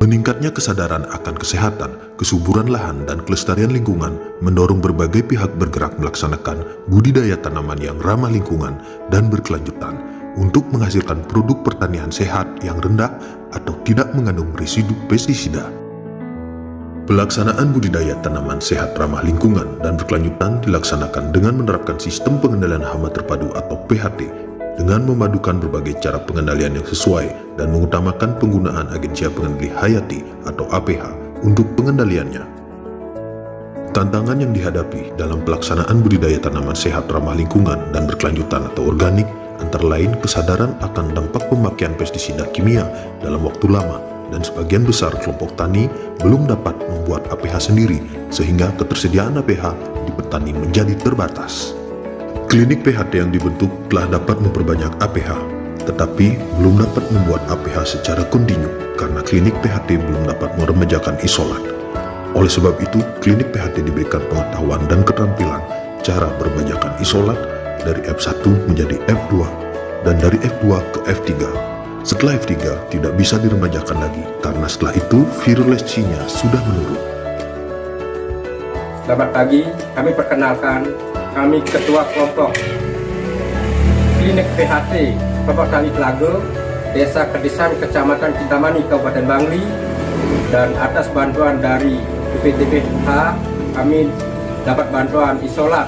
Meningkatnya kesadaran akan kesehatan, kesuburan lahan, dan kelestarian lingkungan mendorong berbagai pihak bergerak melaksanakan budidaya tanaman yang ramah lingkungan dan berkelanjutan untuk menghasilkan produk pertanian sehat yang rendah atau tidak mengandung residu pestisida. Pelaksanaan budidaya tanaman sehat ramah lingkungan dan berkelanjutan dilaksanakan dengan menerapkan sistem pengendalian hama terpadu atau PHT dengan memadukan berbagai cara pengendalian yang sesuai dan mengutamakan penggunaan agensia pengendali hayati atau APH untuk pengendaliannya. Tantangan yang dihadapi dalam pelaksanaan budidaya tanaman sehat ramah lingkungan dan berkelanjutan atau organik antara lain kesadaran akan dampak pemakaian pestisida kimia dalam waktu lama, dan sebagian besar kelompok tani belum dapat membuat APH sendiri sehingga ketersediaan APH di petani menjadi terbatas. Klinik PHT yang dibentuk telah dapat memperbanyak APH, tetapi belum dapat membuat APH secara kontinu karena klinik PHT belum dapat meremajakan isolat. Oleh sebab itu, klinik PHT diberikan pengetahuan dan keterampilan cara berbajakan isolat dari F1 menjadi F2 dan dari F2 ke F3. Setelah F3 tidak bisa diremajakan lagi karena setelah itu virulensinya sudah menurun. Selamat pagi, kami perkenalkan, kami Ketua Kelompok Klinik PHT Kelompok Tani Telaga, Desa Kedesan, Kecamatan Kintamani, Kabupaten Bangli, dan atas bantuan dari BPTPH kami dapat bantuan isolat,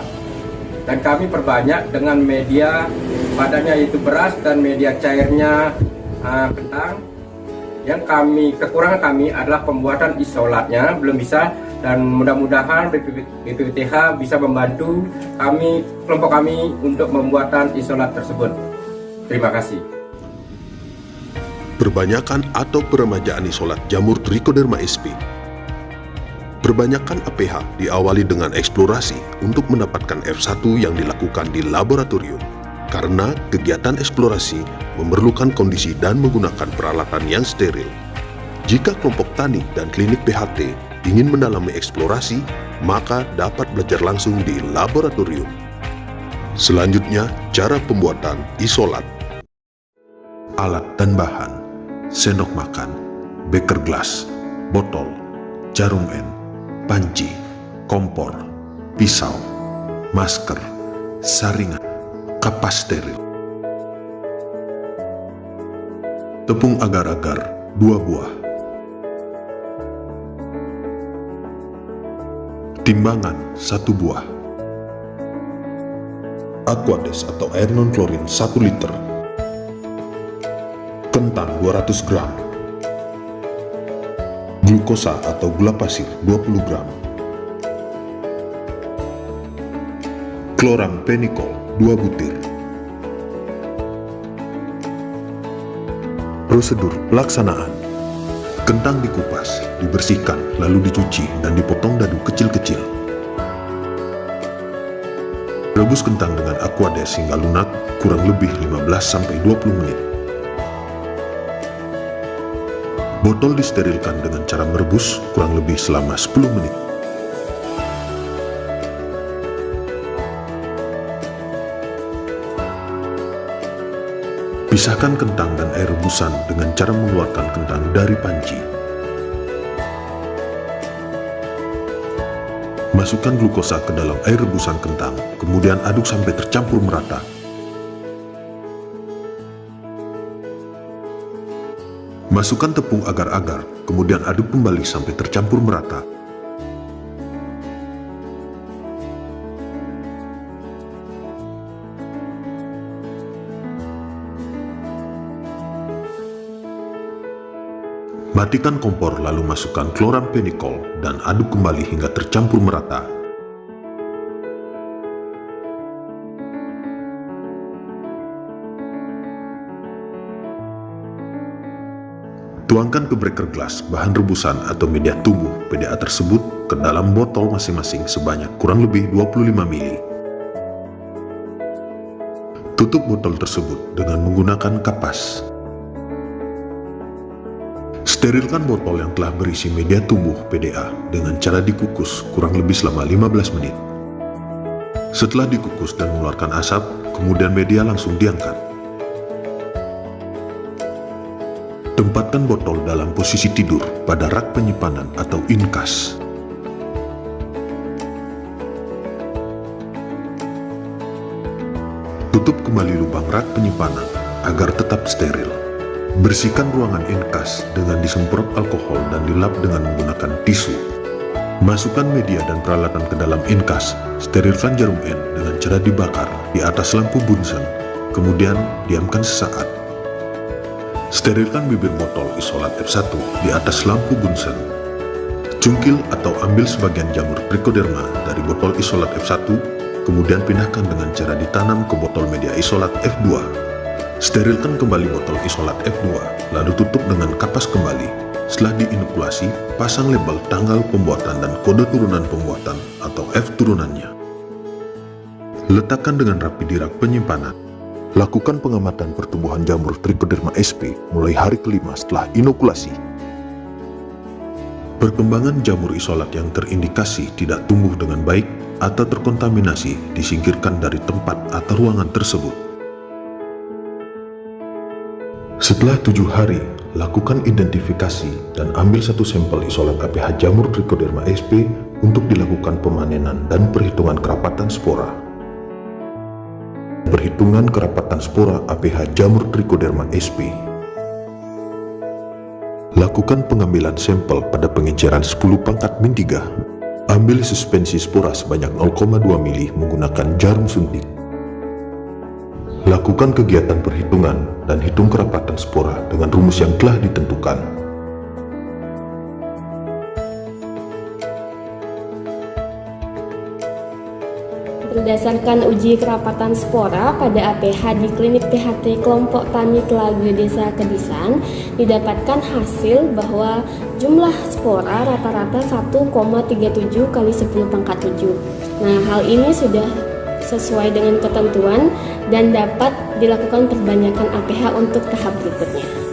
dan kami perbanyak dengan media padannya yaitu beras dan media cairnya kentang. Yang kekurangan kami adalah pembuatan isolatnya belum bisa, dan mudah-mudahan BPTPH bisa membantu kami, kelompok kami, untuk pembuatan isolat tersebut. Terima kasih. Perbanyakan atau peremajaan isolat jamur Trichoderma sp. Perbanyakan APH diawali dengan eksplorasi untuk mendapatkan F1 yang dilakukan di laboratorium, karena kegiatan eksplorasi memerlukan kondisi dan menggunakan peralatan yang steril. Jika kelompok tani dan klinik PHT ingin mendalami eksplorasi, maka dapat belajar langsung di laboratorium. Selanjutnya, cara pembuatan isolat. Alat dan bahan: sendok makan, beker gelas, botol, jarum N, panci, kompor, pisau, masker, saringan, kapas steril. Tepung agar-agar 2 buah. Timbangan 1 buah. Aquades atau air non-klorin 1 liter. Kentang 200 gram. Glukosa atau gula pasir 20 gram. Chloramphenicol 2 butir. Prosedur pelaksanaan: kentang dikupas, dibersihkan, lalu dicuci dan dipotong dadu kecil-kecil. Rebus kentang dengan aquades hingga lunak kurang lebih 15-20 menit. Botol disterilkan dengan cara merebus kurang lebih selama 10 menit. Pisahkan kentang dan air rebusan dengan cara mengeluarkan kentang dari panci. Masukkan glukosa ke dalam air rebusan kentang, kemudian aduk sampai tercampur merata. Masukkan tepung agar-agar, kemudian aduk kembali sampai tercampur merata. Matikan kompor lalu masukkan chloramphenicol dan aduk kembali hingga tercampur merata. Tuangkan ke beker gelas bahan rebusan atau media tumbuh PDA tersebut ke dalam botol masing-masing sebanyak kurang lebih 25 ml. Tutup botol tersebut dengan menggunakan kapas. Sterilkan botol yang telah berisi media tumbuh PDA dengan cara dikukus kurang lebih selama 15 menit. Setelah dikukus dan mengeluarkan asap, kemudian media langsung diangkat. Tempatkan botol dalam posisi tidur pada rak penyimpanan atau inkas. Tutup kembali lubang rak penyimpanan agar tetap steril. Bersihkan ruangan inkas dengan disemprot alkohol dan dilap dengan menggunakan tisu. Masukkan media dan peralatan ke dalam inkas. Sterilkan jarum N dengan cara dibakar di atas lampu bunsen. Kemudian diamkan sesaat. Sterilkan bibir botol isolat F1 di atas lampu bunsen. Cungkil atau ambil sebagian jamur trichoderma dari botol isolat F1, kemudian pindahkan dengan cara ditanam ke botol media isolat F2. Sterilkan kembali botol isolat F2, lalu tutup dengan kapas kembali. Setelah diinokulasi, pasang label tanggal pembuatan dan kode turunan pembuatan atau F turunannya. Letakkan dengan rapi di rak penyimpanan. Lakukan pengamatan pertumbuhan jamur Trichoderma sp mulai hari kelima setelah inokulasi. Perkembangan jamur isolat yang terindikasi tidak tumbuh dengan baik atau terkontaminasi disingkirkan dari tempat atau ruangan tersebut. Setelah 7 hari, lakukan identifikasi dan ambil satu sampel isolat APH jamur Trichoderma sp untuk dilakukan pemanenan dan perhitungan kerapatan spora. Perhitungan kerapatan spora APH jamur Trichoderma sp. Lakukan pengambilan sampel pada pengenceran 10⁻⁻3. Ambil suspensi spora sebanyak 0,2 mili menggunakan jarum suntik. Lakukan kegiatan perhitungan dan hitung kerapatan spora dengan rumus yang telah ditentukan. Berdasarkan uji kerapatan spora pada APH di klinik PHT kelompok tani Telaga Desa Kedisan, didapatkan hasil bahwa jumlah spora rata-rata 1,37 kali 10⁻⁷. Nah, hal ini sudah sesuai dengan ketentuan dan dapat dilakukan perbanyakan APH untuk tahap berikutnya.